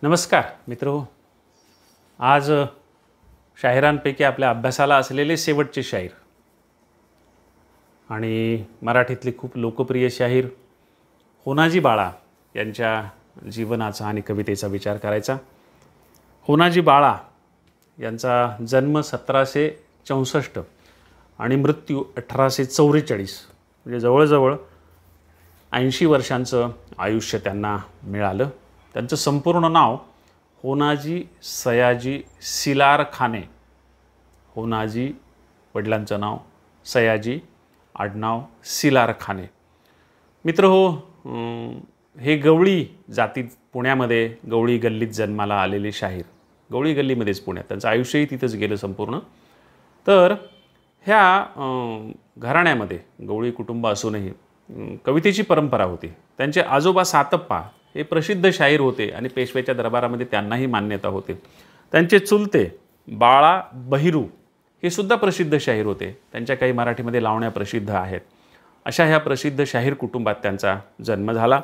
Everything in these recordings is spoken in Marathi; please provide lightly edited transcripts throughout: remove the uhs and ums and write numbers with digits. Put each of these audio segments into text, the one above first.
नमस्कार मित्रो. आज शाहिरांपैकी आपल्या अभ्यासाला असलेले शेवटचे शाहीर आणि मराठीतले खूप लोकप्रिय शाहीर होनाजी बाळा यांच्या जीवनाचा आणि कवितेचा विचार करायचा. होनाजी बाळा यांचा जन्म 1764 आणि मृत्यू 1844, म्हणजे जवळजवळ 80 वर्षांचं आयुष्य त्यांना मिळालं. त्यांचं संपूर्ण नाव होनाजी सयाजी सिलारखाने. होनाजी वडिलांचं नाव सयाजी, आडनाव सिलारखाने. मित्र हो, हे गवळी जातीत पुण्यामध्ये गवळी गल्लीत जन्माला आलेले शाहीर. गवळी गल्लीमध्येच पुण्यात त्यांचं आयुष्यही तिथंच गेलं संपूर्ण. तर ह्या घराण्यामध्ये गवळी कुटुंब असूनही कवितेची परंपरा होती. त्यांचे आजोबा सातप्पा हे प्रसिद्ध शाहीर होते आणि पेशव्याच्या दरबारामध्ये त्यांनाही मान्यता होती. त्यांचे चुलते बाळा बहिरू हे सुद्धा प्रसिद्ध शाहीर होते. त्यांच्या काही मराठीमध्ये लावण्या प्रसिद्ध आहेत. अशा ह्या प्रसिद्ध शाहीर कुटुंबात त्यांचा जन्म झाला.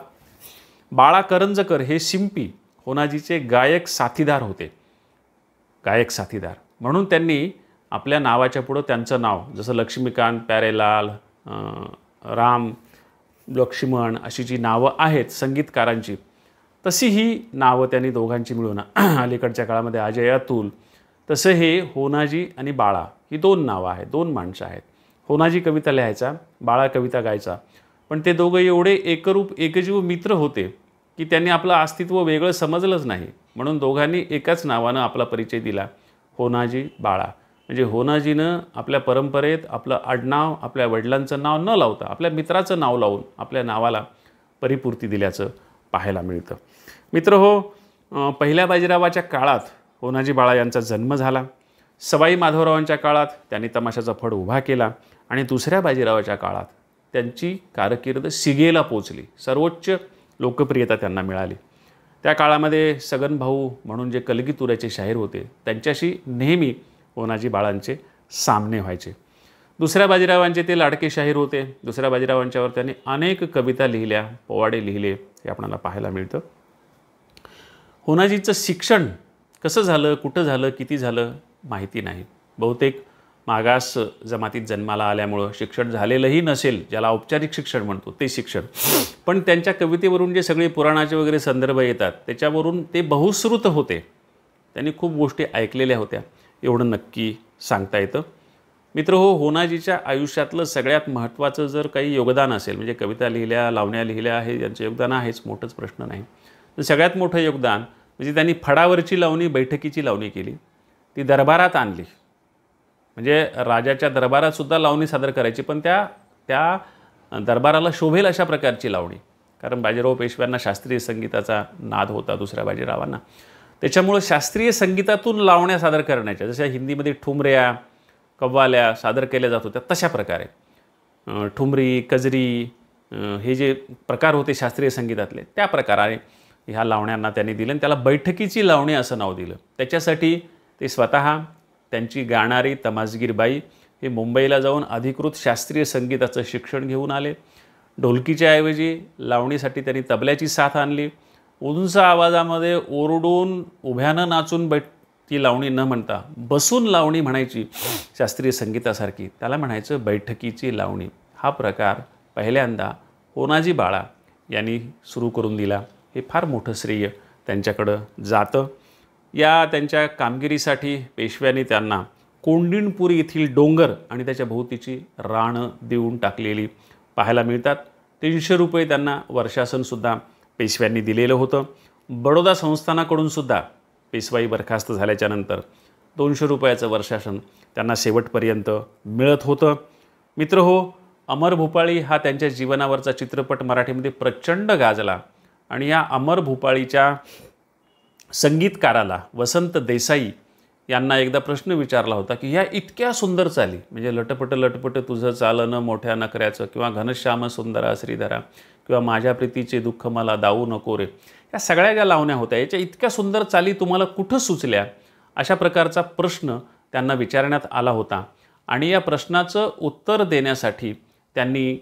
बाळा करंजकर हे शिंपी होनाजीचे गायक साथीदार होते. गायक साथीदार म्हणून त्यांनी आपल्या नावाच्या पुढं त्यांचं नाव, जसं लक्ष्मीकांत, प्यारेलाल, राम, लक्ष्मण अशी जी नावं आहेत संगीतकारांची, तशी ही नावं त्यांनी दोघांची मिळून अलीकडच्या काळामध्ये अजय अतुल, तसं हे होनाजी आणि बाळा ही दोन नावं आहेत, दोन माणसं आहेत. होनाजी कविता लिहायचा, बाळा कविता गायचा. पण ते दोघं एवढे एकरूप एकजीव मित्र होते की त्यांनी आपलं अस्तित्व वेगळं समजलंच नाही. म्हणून दोघांनी एकाच नावानं आपला परिचय दिला, होनाजी बाळा. म्हणजे होनाजीनं आपल्या परंपरेत आपलं आडनाव, आपल्या वडिलांचं नाव न लावता आपल्या मित्राचं नाव लावून आपल्या नावाला परिपूर्ती दिल्याचं पाहायला मिळतं. मित्र हो, पहिल्या बाजीरावाच्या काळात होनाजी बाळा यांचा जन्म झाला. सवाई माधवरावांच्या काळात त्यांनी तमाशाचा फड उभा केला आणि दुसऱ्या बाजीरावाच्या काळात त्यांची कारकीर्द शिगेला पोचली. सर्वोच्च लोकप्रियता त्यांना मिळाली. त्या काळामध्ये सगन भाऊ म्हणून जे कलगीतुऱ्याचे शाहीर होते त्यांच्याशी नेहमी होनाजी बाळांचे सामने व्हायचे. दुसऱ्या बाजीरावांचे ते लाडके शाहीर होते. दुसऱ्या बाजीरावांच्यावर त्यांनी अनेक कविता लिहिल्या, पोवाडे लिहिले, हे आपल्याला पाहायला मिळतं. होनाजीचं शिक्षण कसं झालं, कुठं झालं, किती झालं माहिती नाही. बहुतेक मागास जमातीत जन्माला आल्यामुळं शिक्षण झालेलंही नसेल, ज्याला औपचारिक शिक्षण म्हणतो ते शिक्षण. पण त्यांच्या कवितेवरून जे सगळे पुराणाचे वगैरे संदर्भ येतात त्याच्यावरून ते बहुश्रुत होते. त्यांनी खूप गोष्टी ऐकलेल्या होत्या, एवढं नक्की सांगता येतं. मित्र हो, होनाजीच्या आयुष्यातलं सगळ्यात महत्त्वाचं जर काही योगदान असेल, म्हणजे कविता लिहिल्या, लावण्या लिहिल्या, हे यांचं योगदान आहेच, मोठंच प्रश्न नाही. तर सगळ्यात मोठं योगदान म्हणजे त्यांनी फडावरची लावणी, बैठकीची लावणी केली, ती दरबारात आणली. म्हणजे राजाच्या दरबारातसुद्धा लावणी सादर करायची, पण त्या दरबाराला शोभेल अशा प्रकारची लावणी. कारण बाजीराव पेशव्यांना शास्त्रीय संगीताचा नाद होता, दुसऱ्या बाजीरावांना. त्याच्यामुळं शास्त्रीय संगीतातून लावण्या सादर करण्याच्या, जशा हिंदीमध्ये ठुमऱ्या, कव्वाल्या सादर केल्या जात होत्या, तशा प्रकारे ठुमरी, कजरी हे जे प्रकार होते शास्त्रीय संगीतातले, त्या प्रकाराने ह्या लावण्यांना त्यांनी दिलं आणि त्याला बैठकीची लावणी असं नाव दिलं. त्याच्यासाठी ते स्वतः त्यांची गाणारी तमासगीर बाई हे मुंबईला जाऊन अधिकृत शास्त्रीय संगीताचं शिक्षण घेऊन आले. ढोलकीच्या ऐवजी लावणीसाठी त्यांनी तबल्याची साथ आणली. उंच आवाजामध्ये ओरडून उभ्यानं नाचून ती लावणी न म्हणता बसून लावणी म्हणायची शास्त्रीय संगीतासारखी, त्याला म्हणायचं बैठकीची लावणी. हा प्रकार पहिल्यांदा होनाजी बाळा यांनी सुरू करून दिला. हे फार मोठं श्रेय त्यांच्याकडं जातं. या त्यांच्या कामगिरीसाठी पेशव्यांनी त्यांना कोंडिणपूर येथील डोंगर आणि त्याच्या भोवतीची रानं देऊन टाकलेली पाहायला मिळतात. 300 रुपये त्यांना वर्षासनसुद्धा पेशव्यांनी दिलेलं होतं. बडोदा संस्थानाकडून सुद्धा पेशवाई बरखास्त झाल्याच्यानंतर 200 रुपयाचं वर्षासन त्यांना शेवटपर्यंत मिळत होतं. मित्र हो, अमर भूपाळी हा त्यांच्या जीवनावरचा चित्रपट मराठीमध्ये प्रचंड गाजला आणि या अमर भूपाळीच्या संगीतकाराला वसंत देसाई यांना एकदा प्रश्न विचारला होता की ह्या इतक्या सुंदर चाली, म्हणजे लटपट लटपट तुझं चालणं मोठ्या नखऱ्याचं, किंवा घनश्याम सुंदरा श्रीधरा, किंवा माझ्या प्रीतीचे दुःख मला दावू नको रे, या सगळ्या ज्या लावण्या होत्या याच्या इतक्या सुंदर चाली तुम्हाला कुठं सुचल्या, अशा प्रकारचा प्रश्न त्यांना विचारण्यात आला होता. आणि या प्रश्नाचं उत्तर देण्यासाठी त्यांनी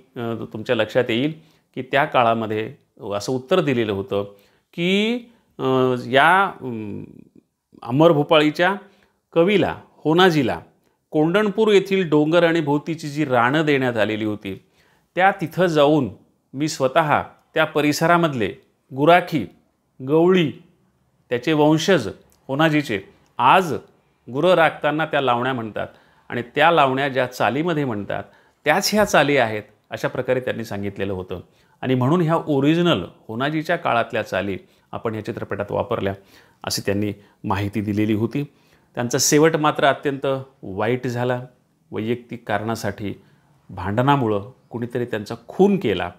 तुमच्या लक्षात येईल की त्या काळामध्ये असं उत्तर दिलेलं होतं की या अमर भूपाळीच्या कवीला होनाजीला कोंडणपूर येथील डोंगर आणि भोवतीची जी रानं देण्यात आलेली होती, त्या तिथं जाऊन मी स्वतः त्या परिसरामधले गुराखी, गवळी, त्याचे वंशज होनाजीचे आज गुरं राखताना त्या लावण्या म्हणतात आणि त्या लावण्या ज्या चालीमध्ये म्हणतात त्याच ह्या चाली आहेत, अशा प्रकारे त्यांनी सांगितलेलं होतं. आणि म्हणून ह्या ओरिजिनल होनाजीच्या काळातल्या चाली आपण या चित्रपटात वापरल्या अशी त्यांनी माहिती दिलेली होती. त्यांचा शेवट मात्र अत्यंत वाईट झाला. वैयक्तिक कारणासाठी भांडणामुळं कुणीतरी त्यांचा खून केला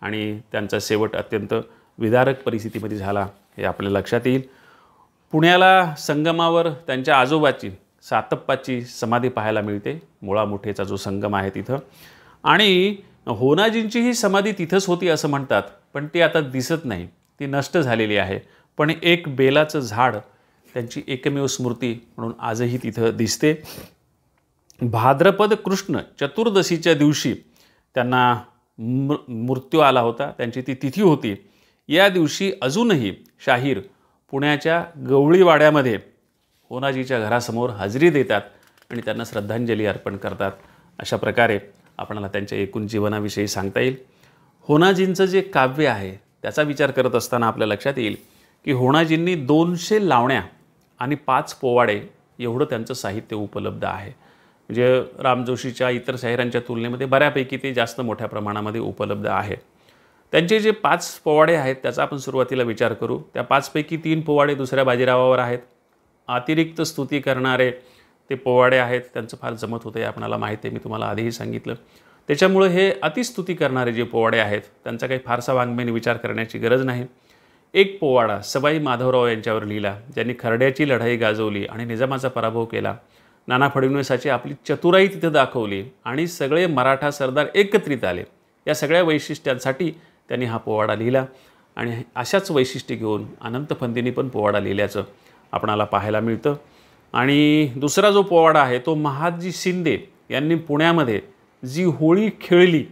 आणि त्यांचा शेवट अत्यंत विदारक परिस्थितीमध्ये झाला हे आपल्या लक्षात येईल. पुण्याला संगमावर त्यांच्या आजोबाची सातप्पाची समाधी पाहायला मिळते. मुळामुठेचा जो संगम आहे तिथं, आणि होनाजींची ही समाधी तिथंच होती असं म्हणतात, पण ती आता दिसत नाही, ती नष्ट झालेली आहे. पण एक बेलाचं झाड त्यांची एकमेव स्मृती म्हणून आजही तिथं दिसते. भाद्रपद कृष्ण चतुर्दशीच्या दिवशी त्यांना मृत्यू आला होता, त्यांची ती तिथी होती. या दिवशी अजूनही शाहीर पुण्याच्या गवळीवाड्यामध्ये होनाजीच्या घरासमोर हजेरी देतात आणि त्यांना श्रद्धांजली अर्पण करतात. अशा प्रकारे आपणाला त्यांच्या एकूण जीवनाविषयी सांगता येईल. होनाजींचं जे काव्य आहे त्याचा विचार करत असताना आपल्या लक्षात येईल की होनाजींनी 200 लावण्या आणि 5 पोवाडे एवढं त्यांचं साहित्य उपलब्ध आहे. म्हणजे राम जोशीच्या इतर शाहिरांच्या तुलनेमध्ये बऱ्यापैकी ते जास्त मोठ्या प्रमाणामध्ये उपलब्ध आहे. त्यांचे जे 5 पोवाडे आहेत त्याचा आपण सुरुवातीला विचार करू. त्या 5 पैकी 3 पोवाडे दुसऱ्या बाजीरावावर आहेत. अतिरिक्त स्तुती करणारे ते पोवाडे आहेत, त्यांचं फार जमत होतं हे आपणाला माहिती आहे, मी तुम्हाला आधीही सांगितलं. त्याच्यामुळे हे अतिस्तुती करणारे जे पोवाडे आहेत त्यांचा काही फारसा वाङ्मयाने विचार करण्याची गरज नाही. एक पोवाडा सवाई माधवराव यांच्यावर लिहिला, ज्यांनी खरड्याची लढाई गाजवली आणि निजामाचा पराभव केला. नाना फडणवीसाची आपली चतुराई तिथं दाखवली आणि सगळे मराठा सरदार एकत्रित आले. या सगळ्या वैशिष्ट्यांसाठी त्यांनी हा पोवाडा लिहिला आणि अशाच वैशिष्ट्ये घेऊन अनंत फंदींनी पण पोवाडा लिहिल्याचं आपणाला पाहायला मिळतं. आणि दुसरा जो पोवाडा आहे तो महादजी शिंदे यांनी पुण्यामध्ये जी होळी खेळली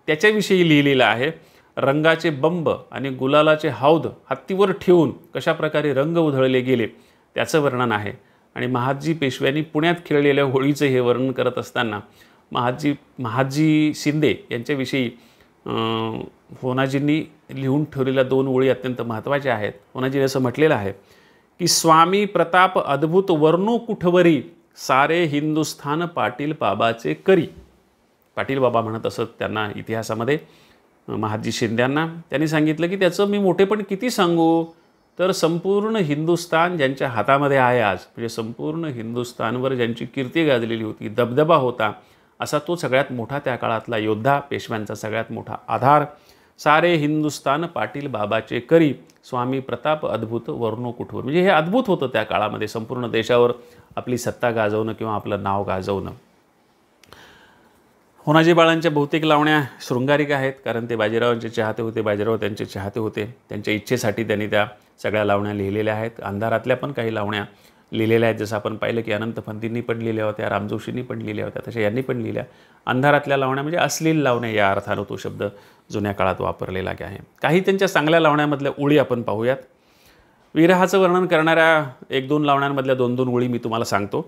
त्याच्याविषयी लिहिलेला आहे. रंगाचे बंब आणि गुलालाचे हौद हत्तीवर ठेवून कशाप्रकारे रंग उधळले गेले त्याचं वर्णन आहे. आणि महादजी पेशव्यांनी पुण्यात खेळलेल्या होळीचं हे वर्णन करत असताना महादजी शिंदे यांच्याविषयी होनाजींनी लिहून ठेवलेल्या 2 ओळी अत्यंत महत्त्वाच्या आहेत. होनाजीने असं म्हटलेलं आहे की स्वामी प्रताप अद्भुत वर्णू कुठवरी, सारे हिंदुस्थान पाटील बाबाचे करी. पाटील बाबा म्हणत असत त्यांना इतिहासामध्ये महादजी शिंद्यांना. त्यांनी सांगितलं की त्याचं मी मोठेपण किती सांगू, तर संपूर्ण हिंदुस्थान ज्यांच्या हातामध्ये आहे आज, म्हणजे संपूर्ण हिंदुस्थानवर ज्यांची कीर्ती गाजलेली होती, दबदबा होता, असा तो सगळ्यात मोठा त्या काळातला योद्धा, पेशव्यांचा सगळ्यात मोठा आधार. सारे हिंदुस्थान पाटील बाबाचे करी, स्वामी प्रताप अद्भुत वर्णो कुठवर. म्हणजे हे अद्भुत होतं त्या काळामध्ये संपूर्ण देशावर आपली सत्ता गाजवणं किंवा आपलं नाव गाजवणं. होनाजी बाळांच्या बहुतेक लावण्या शृंगारिक आहेत, कारण ते बाजीरावांचे चाहते होते, बाजीराव त्यांचे चाहते होते. त्यांच्या इच्छेसाठी त्यांनी त्या सगळ्या लावण्या लिहिलेल्या आहेत. अंधारातल्या पण काही लावण्या लिहिलेल्या आहेत, जसं आपण पाहिलं की अनंत फंदींनी पण लिहिल्या होत्या, रामजोशींनी पण लिहिल्या होत्या, तशा यांनी पण लिहिल्या. अंधारातल्या लावण्या म्हणजे अश्लील लावण्या या अर्थानं तो शब्द जुन्या काळात वापरलेला आहे. काही त्यांच्या चांगल्या लावण्यामधल्या ओळी आपण पाहूयात. विरहाचं वर्णन करणाऱ्या 1-2 लावण्यांमधल्या 2-2 ओळी मी तुम्हाला सांगतो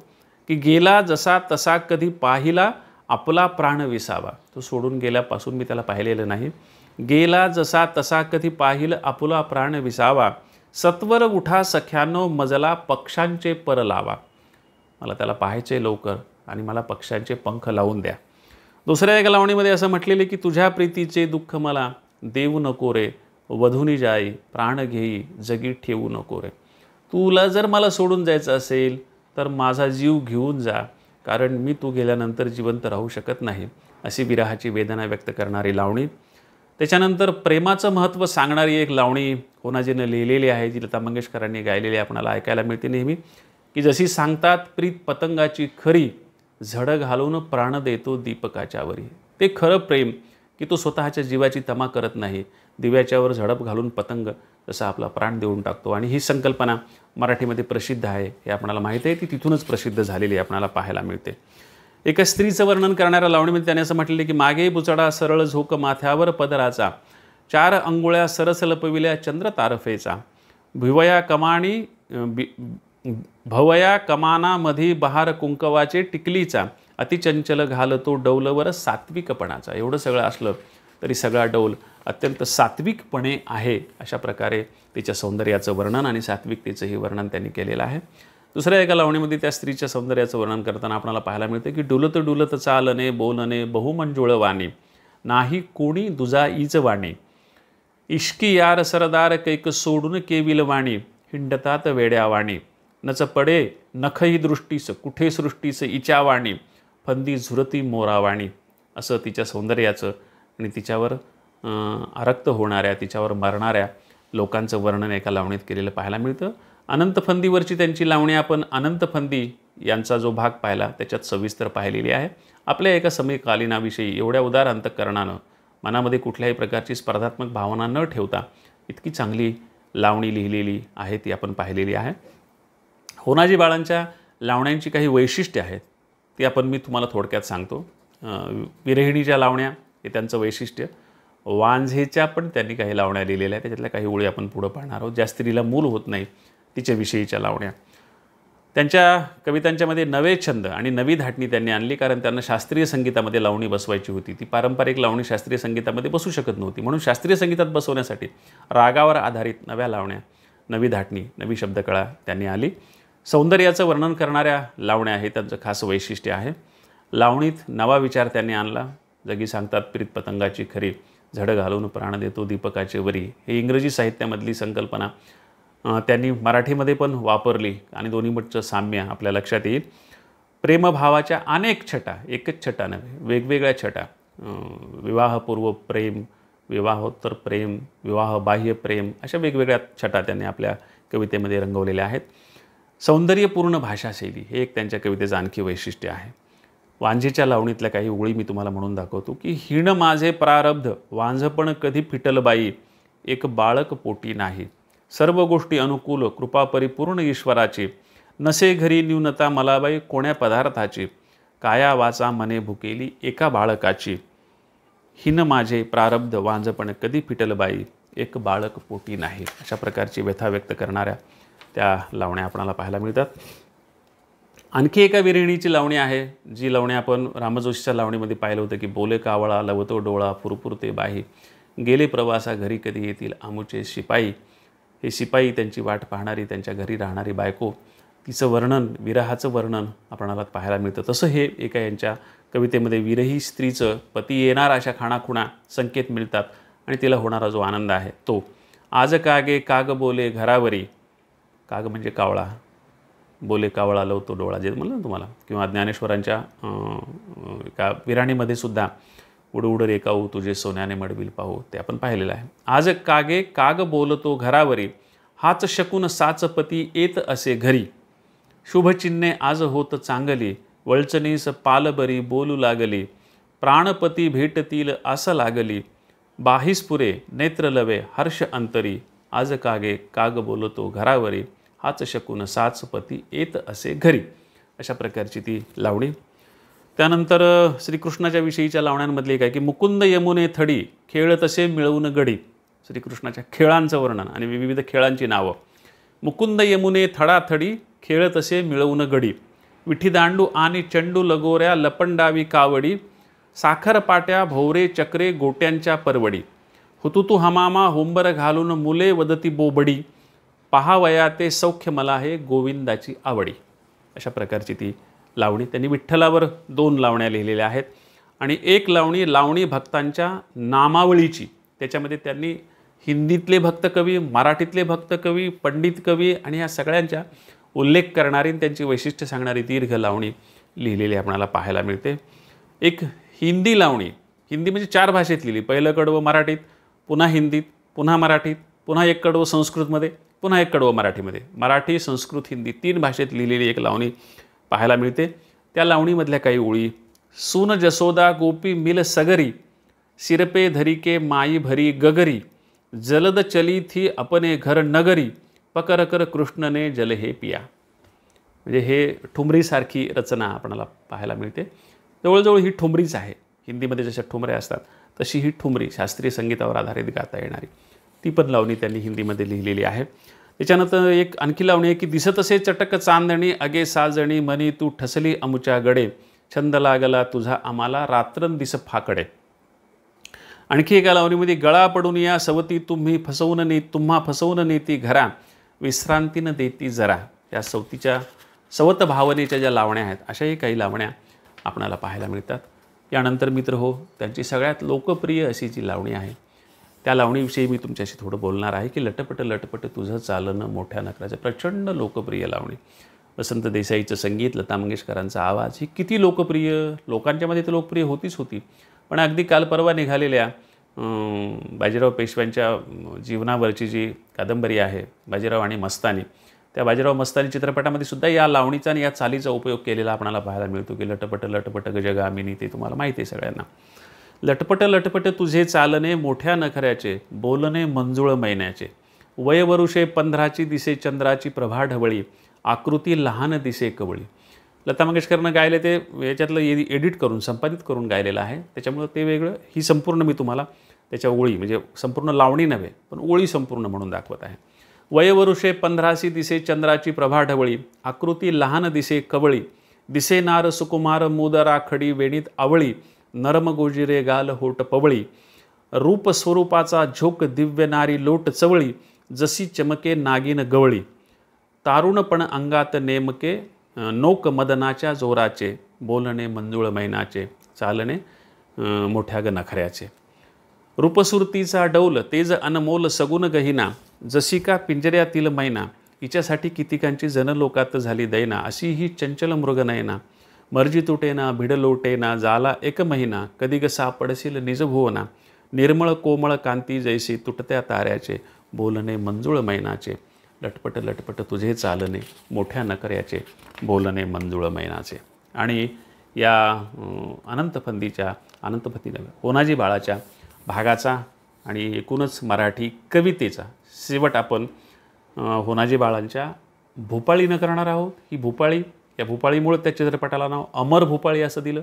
की गेला जसा तसा कधी पाहिला आपला प्राण विसावा. तो सोडून गेल्यापासून मी त्याला पाहिलेलं नाही. गेला जसा तसा कधी पाहिल आपला प्राण विसावा, सत्वर उठा सख्यानो मजला पक्षांचे पर लावा. मला त्याला पाहायचे लवकर आणि मला पक्षांचे पंख लावून द्या. दुसऱ्या एका लावणीमध्ये असं म्हटलेले की तुझ्या प्रीतीचे दुःख मला देऊ नको रे, वधुनी जाई प्राण घेई जगी ठेवू नको रे. तुला जर मला सोडून जायचं असेल तर माझा जीव घेऊन जा, कारण मी तू गेल्यानंतर जिवंत राहू शकत नाही. अशी विरहाची वेदना व्यक्त करणारी लावणी. त्याच्यानंतर प्रेमाचं महत्त्व सांगणारी एक लावणी होनाजीनं लिहिलेली आहे, जी लता मंगेशकरांनी गायलेली आपणाला ऐकायला मिळते नेहमी, की जशी सांगतात प्रीत पतंगाची खरी, झड घालून प्राण देतो दीपकाच्या वरी. ते खरं प्रेम की तो स्वतःच्या जीवाची तमा करत नाही, दिव्याच्यावर झडप घालून पतंग जसा आपला प्राण देऊन टाकतो. आणि ही संकल्पना मराठीमध्ये प्रसिद्ध आहे हे आपल्याला माहिती आहे, ती तिथूनच प्रसिद्ध झालेली आपल्याला पाहायला मिळते. एका स्त्रीचं वर्णन करणाऱ्या लावणीमध्ये त्याने असं म्हटलेलं की मागे बुचडा सरळ झोक माथ्यावर पदराचा, 4 अंगुळ्या सरस लपविल्या चंद्र तारफेचा, भिवया कमाणी भवया कमानामधी बहार कुंकवाचे टिकलीचा अतिचंचल घालतो डौलवर सात्विकपणाचा. एवढं सगळं असलं तरी सगळा डौल अत्यंत सात्विकपणे आहे. अशा प्रकारे तिच्या सौंदर्याचं वर्णन आणि सात्विकतेचंही वर्णन त्यांनी केलेलं आहे. दुसऱ्या एका लावणीमध्ये त्या स्त्रीच्या सौंदर्याचं वर्णन करताना आपल्याला पाहायला मिळते की डुलत डुलत चालणे बोलणे बहुमंजुळ वाणी नाही कोणी दुजाईच वाणी इश्की यार सरदार कैक सोडून केविल वाणी हिंडतात वेड्या वाणी नच पडे नखही दृष्टीस कुठे सृष्टीस इच्या वाणी फंदी झुरती मोरावाणी. असं तिच्या सौंदर्याचं आणि तिच्यावर आरक्त होणाऱ्या तिच्यावर मरणाऱ्या लोकांचं वर्णन एका लावणीत केलेलं पाहायला मिळतं. अनंत फंदीवरची त्यांची लावणी आपण अनंत फंदी यांचा जो भाग पाहिला त्याच्यात सविस्तर पाहिलेली आहे. आपल्या एका समकालीनाविषयी एवढ्या उदार अंतःकरणानं मनामध्ये कुठल्याही प्रकारची स्पर्धात्मक भावना न ठेवता इतकी चांगली लावणी लिहिलेली आहे ती आपण पाहिलेली आहे. होनाजी बाळांच्या लावण्यांची काही वैशिष्ट्ये आहेत ती मी तुम्हाला थोडक्यात सांगतो. विरहिणीच्या लावण्या हे त्यांचं वैशिष्ट्य. वांझेच्या पण त्यांनी काही लावण्या लिहिलेल्या आहेत. त्याच्यातल्या काही ओळी आपण पुढं पाहणार आहोत. ज्या स्त्रीला मूल होत नाही तिच्याविषयीच्या लावण्या. त्यांच्या कवितांच्यामध्ये नवे छंद आणि नवी धाटणी त्यांनी आणली कारण त्यांना शास्त्रीय संगीतामध्ये लावणी बसवायची होती. ती पारंपरिक लावणी शास्त्रीय संगीतामध्ये बसू शकत नव्हती. म्हणून शास्त्रीय संगीतात बसवण्यासाठी रागावर आधारित नव्या लावण्या नवी धाटणी नवी शब्दकळा त्यांनी आली. सौंदर्याचं वर्णन करणाऱ्या लावण्या हे त्यांचं खास वैशिष्ट्य आहे. लावणीत नवा विचार त्यांनी आणला. जगी सांगतात प्रीत पतंगाची खरी झड घालून प्राण देतो दीपकाचे वरी. हे इंग्रजी साहित्यामधली संकल्पना त्यांनी मराठीमध्ये पण वापरली आणि दोन्हीमधचं साम्य आपल्या लक्षात येईल. प्रेमभावाच्या अनेक छटा एकच छटा नव्हे वेगवेगळ्या छटा विवाहपूर्व प्रेम विवाहोत्तर प्रेम विवाहबाह्य प्रेम अशा वेगवेगळ्या छटा त्यांनी आपल्या कवितेमध्ये रंगवलेल्या आहेत. सौंदर्यपूर्ण भाषाशैली हे एक त्यांच्या कवितेचं आणखी वैशिष्ट्य आहे. वांझेच्या लावणीतल्या काही ओळी मी तुम्हाला म्हणून दाखवतो की हीण माझे प्रारब्ध वांझपण कधी फिटल बाई एक बाळक पोटी नाही सर्व गोष्टी अनुकूल कृपा परिपूर्ण ईश्वराची नसे घरी न्यूनता मला बाई कोण्या पदार्थाची काया वाचा मने भुकेली एका बाळकाची हीन माझे प्रारब्ध वांझपण कधी फिटल बाई एक बाळक पोटी नाही. अशा प्रकारची व्यथा व्यक्त करणाऱ्या त्या लावण्या आपल्याला पाहायला मिळतात. आणखी एका विरहिणीची लावणी आहे जी लावणी आपण रामजोशीच्या लावणीमध्ये पाहिलं होतं की बोले कावळा लवतो डोळा फुरफुरते बाही गेले प्रवासा घरी कधी येतील आमुचे शिपाई. हे शिपाई त्यांची वाट पाहणारी त्यांच्या घरी राहणारी बायको तिचं वर्णन विरहाचं वर्णन आपल्याला पाहायला मिळतं. तसं हे एका यांच्या कवितेमध्ये विरही स्त्रीचं पती येणार अशा खाणाखुणा संकेत मिळतात आणि तिला होणारा जो आनंद आहे तो आज कागे काग बोले घरावरी काग म्हणजे कावळा बोले कावळा लवतो डोळा जे म्हणलं ना तुम्हाला किंवा ज्ञानेश्वरांच्या एका विराणीमध्ये सुद्धा उड उड रेकाऊ तुझे सोन्याने मडविल पाहू ते आपण पाहिलेलं आहे. आज कागे काग बोलतो घरावरी हाच शकून साचपती येत असे घरी शुभचिन्हे आज होत चांगली वळचणीस पालबरी बोलू लागली प्राणपती भेटतील असं लागली बाहीस पुरे नेत्र लवे हर्ष अंतरी आज कागे काग बोलतो घरावरी हाच शकून साचपती येत असे घरी. अशा प्रकारची ती लावणी. त्यानंतर श्रीकृष्णाच्या विषयीच्या लावण्यांमधली एक आहे की मुकुंद यमुने थडी खेळ तसे मिळवून गडी. श्रीकृष्णाच्या खेळांचं वर्णन आणि विविध खेळांची नावं. मुकुंद यमुने थडाथडी खेळ तसे मिळवून गडी विठी दांडू आणि चंडू लगोऱ्या लपंडावी कावडी साखर पाट्या भोवरे चक्रे गोट्यांच्या परवडी हुतुतू हमामा होंबर घालून मुले वदती बोबडी पहावया ते सौख्य मला हे गोविंदाची आवडी. अशा प्रकारची ती लावणी. त्यांनी विठ्ठलावर 2 लावण्या लिहिलेल्या आहेत आणि एक लावणी लावणी भक्तांच्या नामावळीची. त्याच्यामध्ये त्यांनी हिंदीतले भक्त कवी मराठीतले भक्त कवी पंडित कवी आणि या सगळ्यांच्या उल्लेख करणारी त्यांची वैशिष्ट्य सांगणारी दीर्घ लावणी लिहिलेली आपल्याला पाहायला मिळते. एक हिंदी लावणी हिंदी म्हणजे 4 भाषेत लिहिली. पहिलं कडवं मराठीत पुन्हा हिंदीत पुन्हा मराठीत पुन्हा एक कडवं संस्कृतमध्ये पुन्हा एक कडवं मराठीमध्ये मराठी संस्कृत हिंदी 3 भाषेत लिहिलेली एक लावणी पाहायला मिळते. त्या लावणीमधल्या काही ओळी सून जसोदा गोपी मिल सगरी सिरपे धरिके माई भरी गगरी जलद चली थी अपने घर नगरी पकर कर कृष्णने जल हे पिया. म्हणजे हे ठुमरीसारखी रचना आपल्याला पाहायला मिळते. जवळजवळ ही ठुमरीच आहे. हिंदीमध्ये जशा ठुमऱ्या असतात तशी ही ठुमरी शास्त्रीय संगीतावर आधारित गाता येणारी ती पण लावणी त्यांनी हिंदीमध्ये लिहिलेली आहे. त्याच्यानंतर एक आणखी लावणी आहे की दिसतसे चटक चांदणी अगे साजणी मनी तू ठसली अमुच्या गडे छंद लागला तुझा आम्हाला रात्रंदिस फाकडे. आणखी एका लावणीमध्ये गळा पडून या सवती तुम्हा फसवून नेती घरा विश्रांतीनं देती जरा. या सवत भावनेच्या ज्या लावण्या आहेत अशाही काही लावण्या आपणाला पाहायला मिळतात. यानंतर मित्र हो, त्यांची सगळ्यात लोकप्रिय अशी जी लावणी आहे त्या लावणीविषयी मी तुमच्याशी थोडं बोलणार आहे की लटपट लटपट तुझं चालणं मोठ्या नखराचं. प्रचंड लोकप्रिय लावणी. वसंत देसाईचं संगीत, लता मंगेशकरांचा आवाज, ही किती लोकप्रिय, लोकांच्यामध्ये तर लोकप्रिय होतीच होती. पण अगदी काल परवा निघालेल्या बाजीराव पेशव्यांच्या जीवनावरची जी कादंबरी आहे बाजीराव आणि मस्तानी, त्या बाजीराव मस्तानी चित्रपटामध्ये सुद्धा या लावणीचा आणि या चालीचा उपयोग केलेला आपल्याला पाहायला मिळतो की लटपट लटपट गजगामिनी, ते तुम्हाला माहिती आहे सगळ्यांना. लटपट लटपट तुझे चालणे मोठ्या नखऱ्याचे बोलणे मंजुळ मैन्याचे वयवरुषे 15ची दिसे चंद्राची प्रभा ढवळी आकृती लहान दिसे कवळी. लता मंगेशकरनं गायले ते याच्यातलं एडिट करून संपादित करून गायलेलं आहे, त्याच्यामुळं ते वेगळं. ही संपूर्ण मी तुम्हाला त्याच्या ओळी म्हणजे संपूर्ण लावणी नव्हे पण ओळी संपूर्ण म्हणून दाखवत आहे. वयवरुषे 15सी दिसे चंद्राची प्रभा ढवळी आकृती लहान दिसे कवळी दिसे नार सुकुमार मुदरा खडी वेणीत आवळी नरम गोजिरे गाल होट पवळी रूप स्वरूपाचा झोक दिव्य नारी लोट चवळी जशी चमके नागिन गवळी तारुणपण अंगात नेमके नोक मदनाच्या जोराचे बोलणे मंजुळ मैनाचे चालणे मोठ्या ग नखऱ्याचे. रूपसुरतीचा डौल तेज अनमोल सगुण गहिना जशी का पिंजऱ्यातील मैना हिच्यासाठी कितीकांची जनलोकात झाली दैना अशी ही चंचल मृगनयना मर्जी तुटेना भिड लोटेना जाला एक महिना कधी ग सापडशील निज भुवना निर्मळ कोमळ कांती जैसी तुटत्या ताऱ्याचे बोलणे मंजुळ मैनाचे लटपट लटपट तुझे चालणे मोठ्या नखऱ्याचे बोलणे मंजुळ मैनाचे. आणि या अनंतपती होनाजी बाळाच्या भागाचा आणि एकूणच मराठी कवितेचा शेवट आपण होनाजी बाळांच्या भूपाळीनं करणार आहोत. ही भूपाळी, या भूपाळीमुळे त्या चित्रपटाला नाव अमर भूपाळी असं दिलं.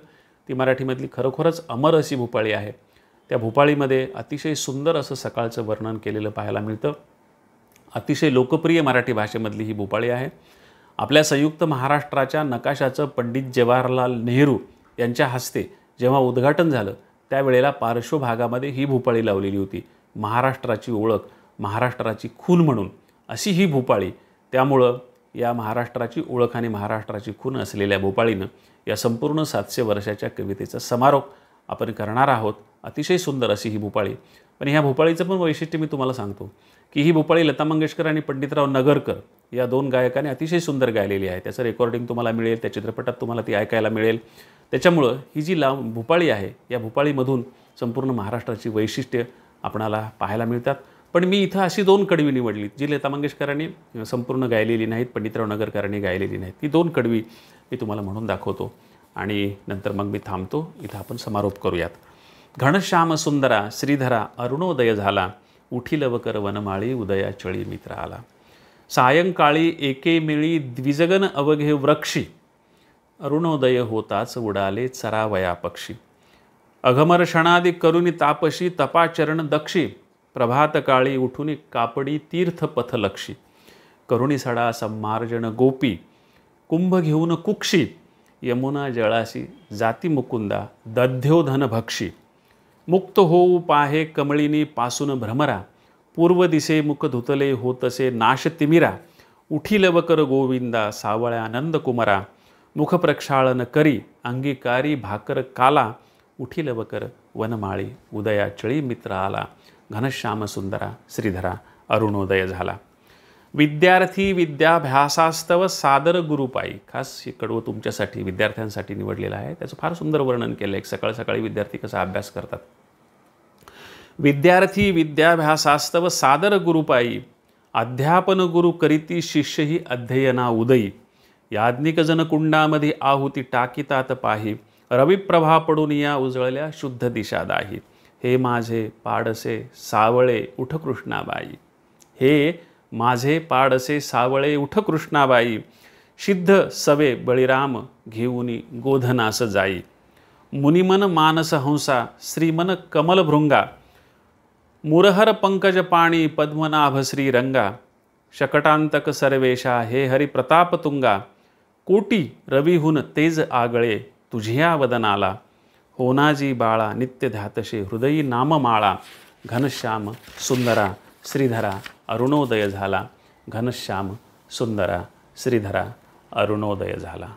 ती मराठीमधली खरोखरच अमर अशी भूपाळी आहे. त्या भूपाळीमध्ये अतिशय सुंदर असं सकाळचं वर्णन केलेलं पाहायला मिळतं. अतिशय लोकप्रिय मराठी भाषेमधली ही भूपाळी आहे. आपल्या संयुक्त महाराष्ट्राच्या नकाशाचं पंडित जवाहरलाल नेहरू यांच्या हस्ते जेव्हा उद्घाटन झालं त्यावेळेला पार्श्वभागामध्ये ही भूपाळी लावलेली होती. महाराष्ट्राची ओळख, महाराष्ट्राची खून म्हणून अशी ही भूपाळी. त्यामुळं या महाराष्ट्राची ओळख आणि महाराष्ट्राची खून असलेल्या भूपाळीनं या संपूर्ण 700 वर्षाच्या कवितेचा समारोप आपण करणार आहोत. अतिशय सुंदर अशी ही भूपाळी. पण ह्या भूपाळीचं पण वैशिष्ट्य मी तुम्हाला सांगतो की ही भूपाळी लता मंगेशकर आणि पंडितराव नगरकर या 2 गायकांनी अतिशय सुंदर गायलेली आहे. त्याचं रेकॉर्डिंग तुम्हाला मिळेल, त्या चित्रपटात तुम्हाला ती ऐकायला मिळेल. त्याच्यामुळं ही जी भूपाळी आहे या भूपाळीमधून संपूर्ण महाराष्ट्राची वैशिष्ट्य आपणाला पाहायला मिळतात. पण मी इथं अशी 2 कडवी निवडली जी लता मंगेशकरांनी संपूर्ण गायलेली नाहीत, पंडितराव नगरकरांनी गायलेली नाहीत. ती 2 कडवी मी तुम्हाला म्हणून दाखवतो आणि नंतर मग मी थांबतो. इथं आपण समारोप करूयात. घनश्याम सुंदरा श्रीधरा अरुणोदय झाला उठील वकर वनमाळी उदया चळी मित्र आला. सायंकाळी एके मिळी द्विजगन अवघे वृक्षी अरुणोदय होताच उडाले चरावया पक्षी. अघमर क्षणादी करुणी तापशी तपाचरण दक्षी प्रभात काळी उठून कापडी तीर्थ पथलक्षी. करुणी सडा सम्मार्जन गोपी कुंभ घेऊन कुक्षी यमुना जळाशी जाती मुकुंदा दध्योधन भक्षी. मुक्त होऊ पाहे कमळिनी पासून भ्रमरा पूर्व दिसे मुख धुतले होतसे नाश तिमिरा. उठील वकर गोविंदा सावळ्या नंद कुमरा मुख प्रक्षाळन करी अंगीकारी भाकर काला. उठील वकर वनमाळी उदया चळी मित्र आला घनश्याम सुंदरा श्रीधरा अरुणोदय झाला. विद्यार्थी विद्याभ्यासास्तव सादर गुरुपाई. खास हे कडवं तुमच्यासाठी विद्यार्थ्यांसाठी निवडलेलं आहे. त्याचं फार सुंदर वर्णन केलं. एक सकाळ सकाळी विद्यार्थी कसा अभ्यास करतात. विद्यार्थी विद्याभ्यासास्तव सादर गुरुपाई अध्यापन गुरु करीती शिष्यही अध्ययना उदयी. याज्ञिक जनकुंडामध्ये आहुती टाकीतात पाही रविप्रभा पडून या उजळल्या शुद्ध दिशा दाही. हे माझे पाडसे सावळे उठ कृष्णाबाई. हे माझे पाडसे सावळे उठ कृष्णाबाई. सिद्ध सवे बळीराम घेऊनी गोधनास जाई. मुनिमन मानस हंसा श्रीमन कमल भृंगा. मुरहर पंकज पाणी पद्मनाभ श्रीरंगा. शकटांतक सर्वेशा हे हरी प्रताप तुंगा, कोटी रवीहून तेज आगळे तुझिया वदनाला, होनाजी बाळा नित्य ध्यातशे हृदयी नाममाळा, घनश्याम सुंदरा श्रीधरा अरुणोदय झाला, घनश्याम सुंदरा श्रीधरा अरुणोदय झाला.